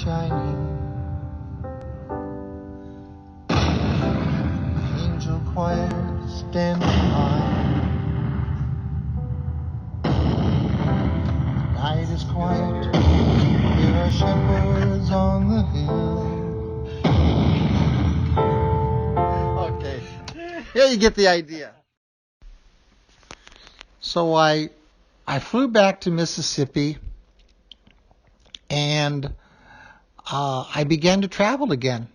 shining, angel choir standing high. Night is quiet, there are shepherds on the hill. Okay, yeah, you get the idea. So I flew back to Mississippi, and I began to travel again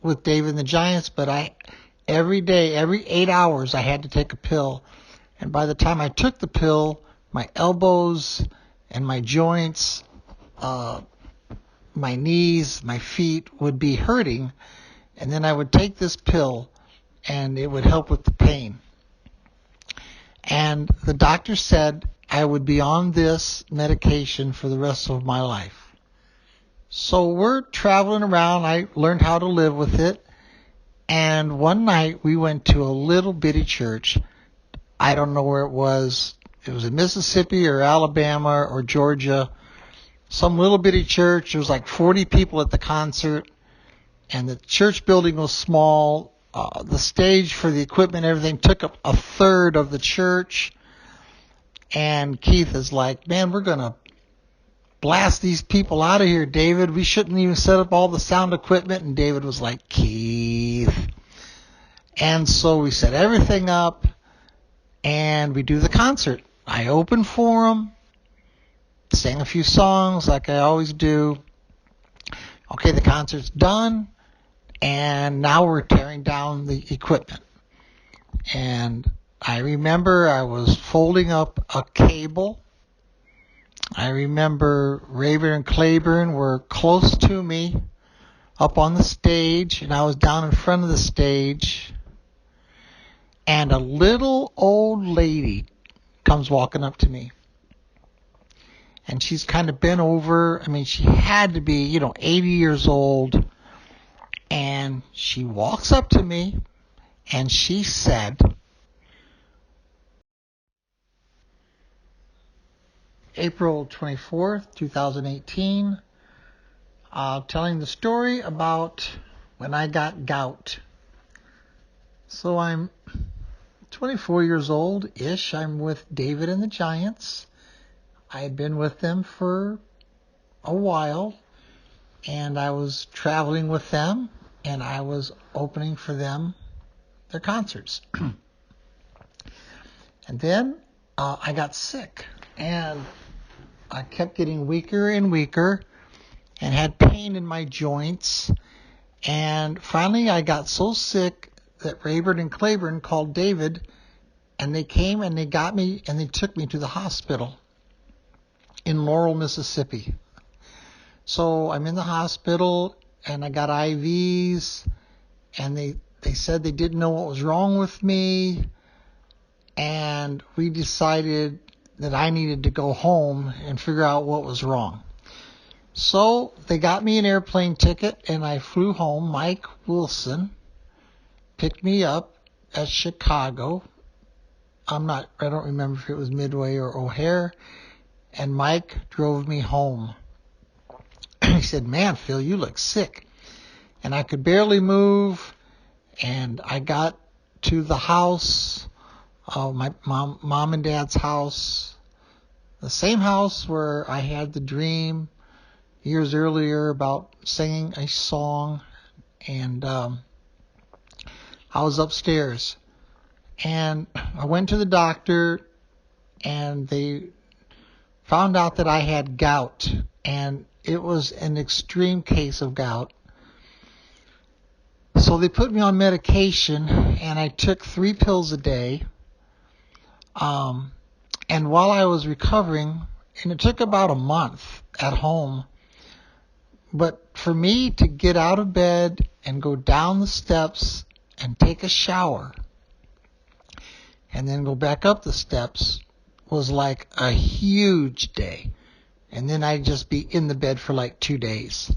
with David and the Giants, but every day, every 8 hours, I had to take a pill. And by the time I took the pill, my elbows and my joints, my knees, my feet would be hurting. And then I would take this pill, and it would help with the pain. And the doctor said I would be on this medication for the rest of my life. So we're traveling around. I learned how to live with it. And one night we went to a little bitty church. I don't know where it was. It was in Mississippi or Alabama or Georgia. Some little bitty church. There was like 40 people at the concert. And the church building was small. The stage for the equipment and everything took up a third of the church. And Keith is like, man, we're going to blast these people out of here, David. We shouldn't even set up all the sound equipment. And David was like, Keith. And so we set everything up, and we do the concert. I open for them, sing a few songs like I always do. Okay, the concert's done, and now we're tearing down the equipment. And I remember I was folding up a cable. I remember Rayburn and Claiborne were close to me up on the stage, and I was down in front of the stage. And a little old lady comes walking up to me. And she's kind of bent over. I mean, she had to be, 80 years old. And she walks up to me, and she said, April 24th, 2018, telling the story about when I got gout. So I'm 24 years old-ish. I'm with David and the Giants. I had been with them for a while, and I was traveling with them, and I was opening for them their concerts. And then I got sick, and I kept getting weaker and weaker and had pain in my joints. And finally I got so sick that Rayburn and Claiborne called David, and they came and they got me and they took me to the hospital in Laurel, Mississippi. So I'm in the hospital, and I got IVs, and they said they didn't know what was wrong with me, and we decided that I needed to go home and figure out what was wrong. So they got me an airplane ticket, and I flew home. Mike Wilson picked me up at Chicago. I don't remember if it was Midway or O'Hare, and Mike drove me home. He said, man, Phil, you look sick. And I could barely move, and I got to the house, my mom and dad's house, the same house where I had the dream years earlier about singing a song, and I was upstairs. And I went to the doctor, and they found out that I had gout, and it was an extreme case of gout. So they put me on medication, and I took 3 pills a day. And while I was recovering, and it took about a month at home, but for me to get out of bed and go down the steps and take a shower and then go back up the steps was like a huge day. And then I'd just be in the bed for like 2 days.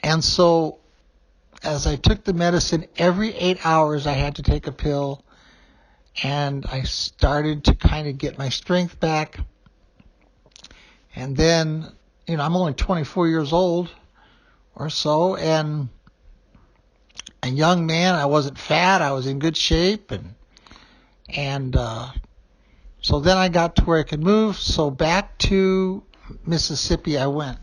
And so as I took the medicine, every 8 hours I had to take a pill, and I started to kind of get my strength back. And then I'm only 24 years old or so, and a young man. I wasn't fat. I was in good shape, and so then I got to where I could move. So back to Mississippi I went.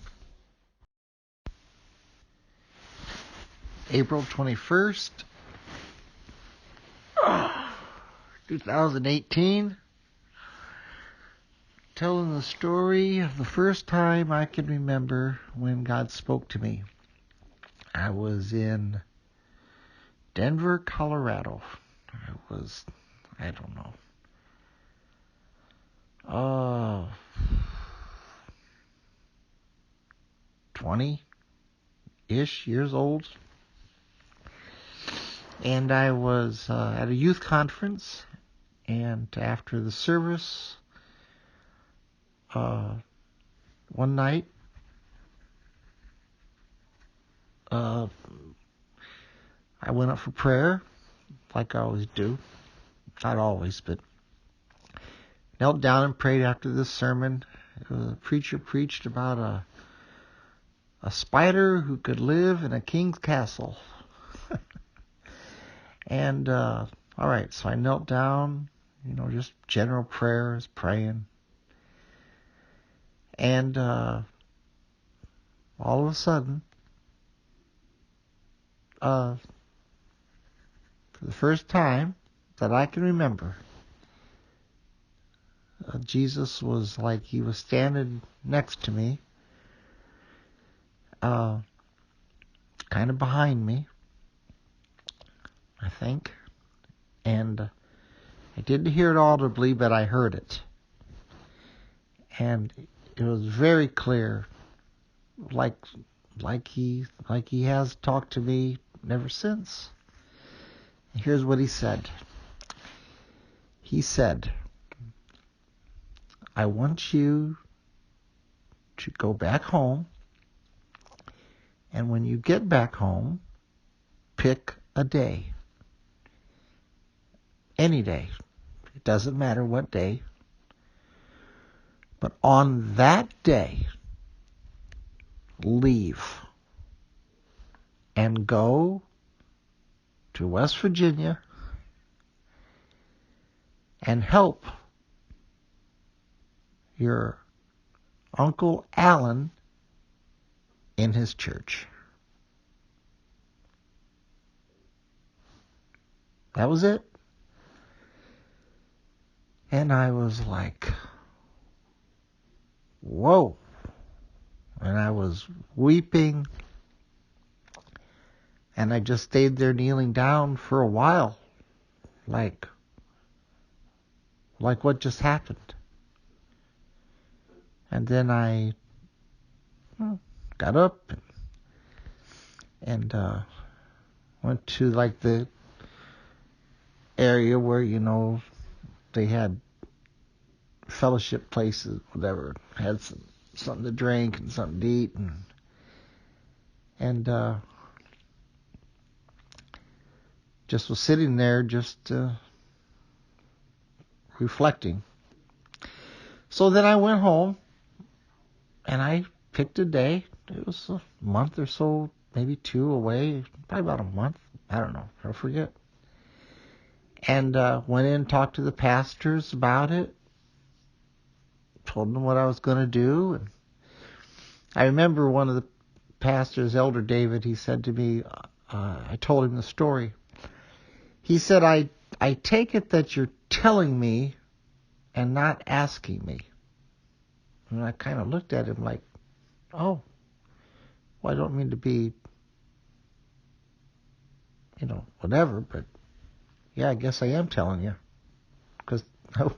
April 21st, 2018. Telling the story of the first time I can remember when God spoke to me. I was in Denver, Colorado. I don't know, 20-ish years old. And I was at a youth conference, and after the service, one night, I went up for prayer, like I always do. Not always, but knelt down and prayed after this sermon. The preacher preached about a spider who could live in a king's castle. And, all right, so I knelt down, just general prayers, praying. And all of a sudden, for the first time that I can remember, Jesus was like he was standing next to me, kind of behind me, I think. And I didn't hear it audibly, but I heard it. And it was very clear, like he has talked to me ever since. And here's what he said. He said, I want you to go back home, and when you get back home, pick a day. Any day. It doesn't matter what day. But on that day, leave and go to West Virginia and help your Uncle Alan in his church. That was it. And I was like, whoa. And I was weeping. And I just stayed there kneeling down for a while. Like what just happened? And then I got up and went to like the area where, they had fellowship places, whatever, had something to drink and something to eat, and just was sitting there, just reflecting. So then I went home, and I picked a day. It was a month or so, maybe 2 away, probably about a month. I don't know, I forget. And went in and talked to the pastors about it. Told them what I was going to do. And I remember one of the pastors, Elder David, he said to me, I told him the story. He said, I take it that you're telling me and not asking me. And I kind of looked at him like, oh, well, I don't mean to be, whatever, but yeah, I guess I am telling you. Because I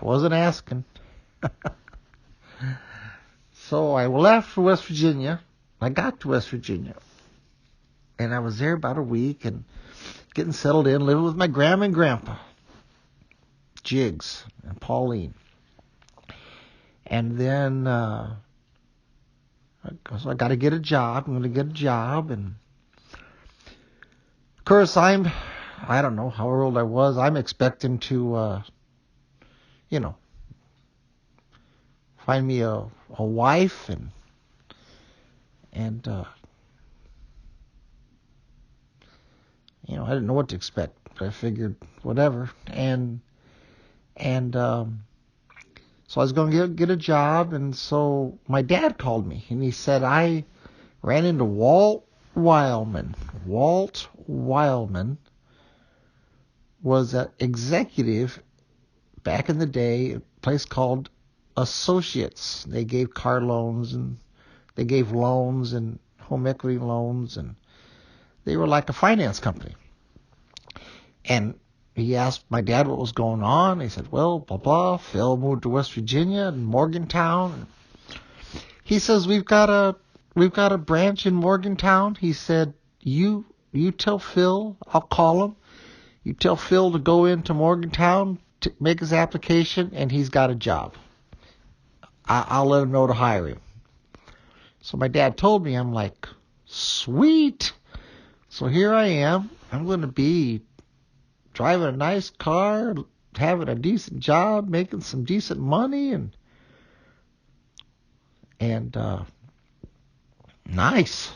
wasn't asking. So I left for West Virginia. I got to West Virginia. And I was there about a week and getting settled in, living with my grandma and grandpa, Jiggs and Pauline. And then so I got to get a job. I'm going to get a job. And of course, I don't know how old I was. I'm expecting to, find me a wife and And, I didn't know what to expect, but I figured whatever. And so I was going to get a job, and so my dad called me, and he said, I ran into Walt Wildman. Walt Wildman was an executive back in the day, a place called Associates. They gave car loans, and they gave loans and home equity loans, and they were like a finance company. And he asked my dad what was going on. He said, well, blah, blah. Phil moved to West Virginia and Morgantown. He says, we've got a branch in Morgantown. He said, you tell Phil, I'll call him. You tell Phil to go into Morgantown to make his application, and he's got a job. I'll let him know to hire him. So my dad told me, I'm like, sweet. So here I am. I'm going to be driving a nice car, having a decent job, making some decent money, and nice.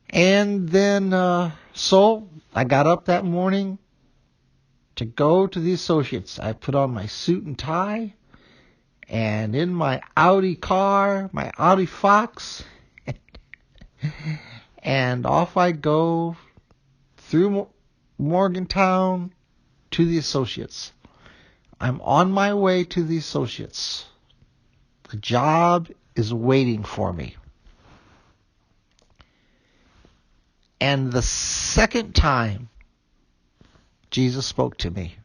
And then, so I got up that morning to go to the Associates. I put on my suit and tie, and in my Audi car, my Audi Fox, and off I go through Morgantown to the Associates. I'm on my way to the Associates. The job is waiting for me. And the second time Jesus spoke to me,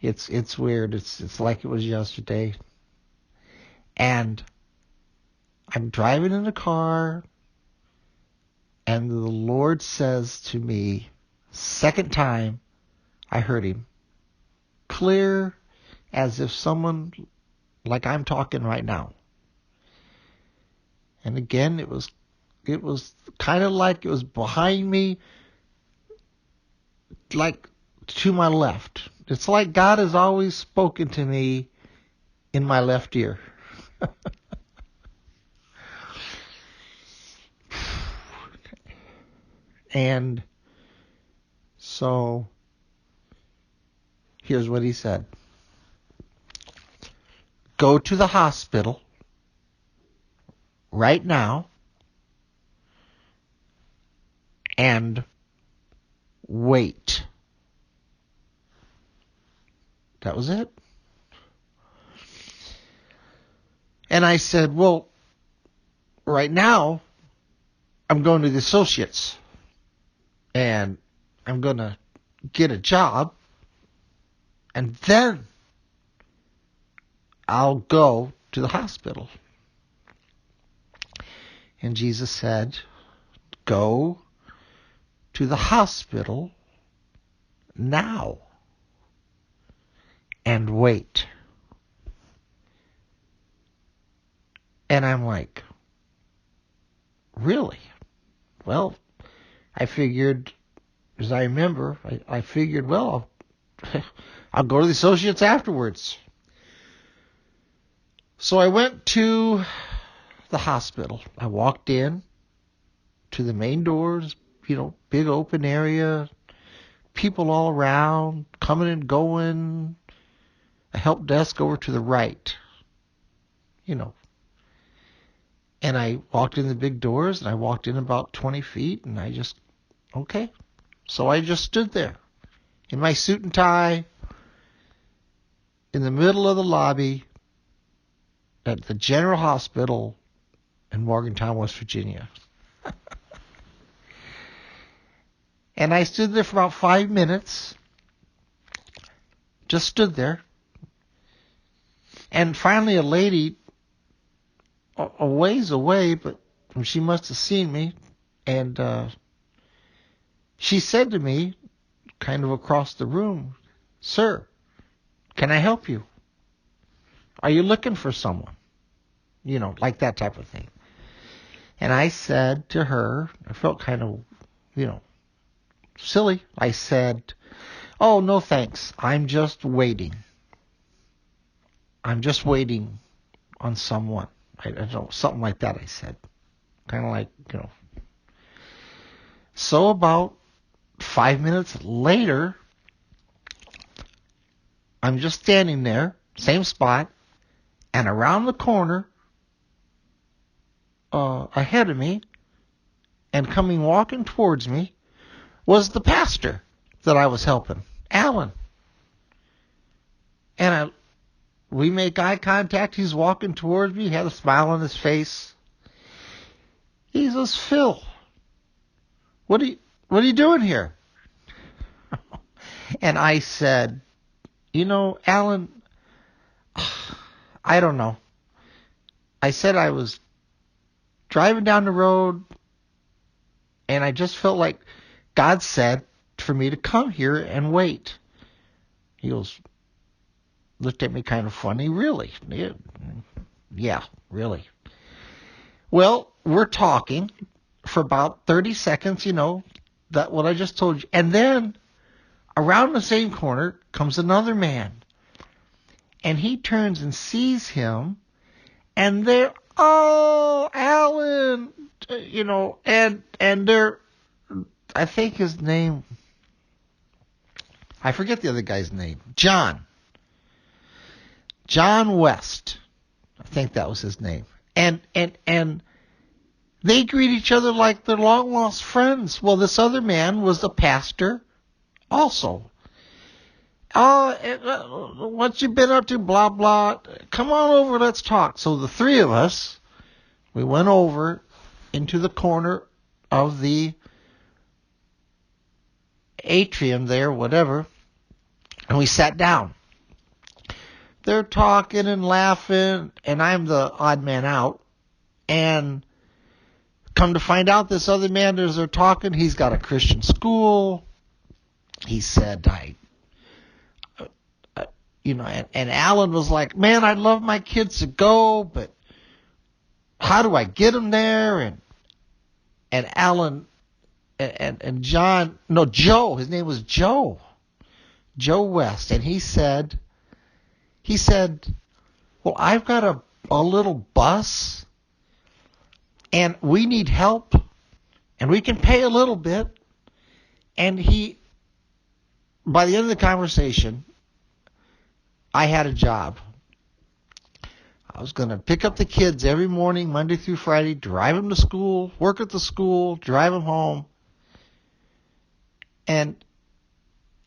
it's weird. It's like it was yesterday. And I'm driving in a car, and the Lord says to me, second time I heard him, clear as if someone, like I'm talking right now. And again, it was kind of like it was behind me, like to my left. It's like God has always spoken to me in my left ear. And so here's what he said. Go to the hospital right now and wait. That was it. And I said, well, right now I'm going to the Associates and I'm going to get a job, and then I'll go to the hospital. And Jesus said, go to the hospital now and wait. And I'm like, really? Well, I figured, as I remember, I figured, well, I'll go to the Associates afterwards. So I went to the hospital. I walked in to the main doors, big open area, people all around, coming and going, a help desk over to the right, And I walked in the big doors, and I walked in about 20 feet, and I just, okay. So I just stood there in my suit and tie in the middle of the lobby at the General Hospital in Morgantown, West Virginia. And I stood there for about 5 minutes, just stood there. And finally a lady, a ways away, but she must have seen me, and she said to me, kind of across the room, "Sir, can I help you? Are you looking for someone?" Like that type of thing. And I said to her, I felt kind of, silly. I said, "Oh, no thanks. I'm just waiting. I'm just waiting on someone. I don't know, something like that I said. Kind of like, So about 5 minutes later, I'm just standing there, same spot, and around the corner, ahead of me, and coming walking towards me, was the pastor that I was helping, Alan. And we make eye contact. He's walking towards me. He had a smile on his face. He says, "Phil, what are you doing here?" And I said, "Alan, I don't know." I said I was driving down the road, and I just felt like God said for me to come here and wait. He looked at me kind of funny. Really? Yeah, really. Well, we're talking for about 30 seconds, that what I just told you. And then around the same corner comes another man. And he turns and sees him, and they're, "Oh, Alan," and they're, I think his name, I forget the other guy's name, John West. I think that was his name. And they greet each other like they're long lost friends. Well, this other man was the pastor also. "Oh, what you been up to? Blah, blah. Come on over, let's talk." So the three of us, we went over into the corner of the atrium there, whatever, and we sat down. They're talking and laughing, and I'm the odd man out. And come to find out, this other man, as they're talking, he's got a Christian school. He said, and Alan was like, "Man, I'd love my kids to go, but how do I get them there?" And Alan and John, no, Joe, his name was Joe West, and he said, "Well, I've got a little bus, and we need help, and we can pay a little bit." And by the end of the conversation, I had a job. I was going to pick up the kids every morning, Monday through Friday, drive them to school, work at the school, drive them home. And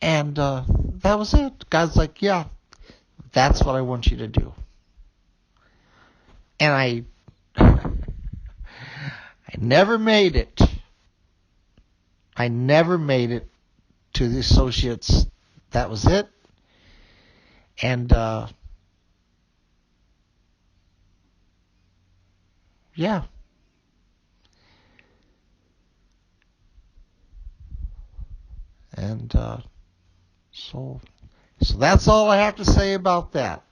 that was it. God's like, "Yeah, that's what I want you to do." And I never made it. I never made it to the associates. That was it. And yeah. And so that's all I have to say about that.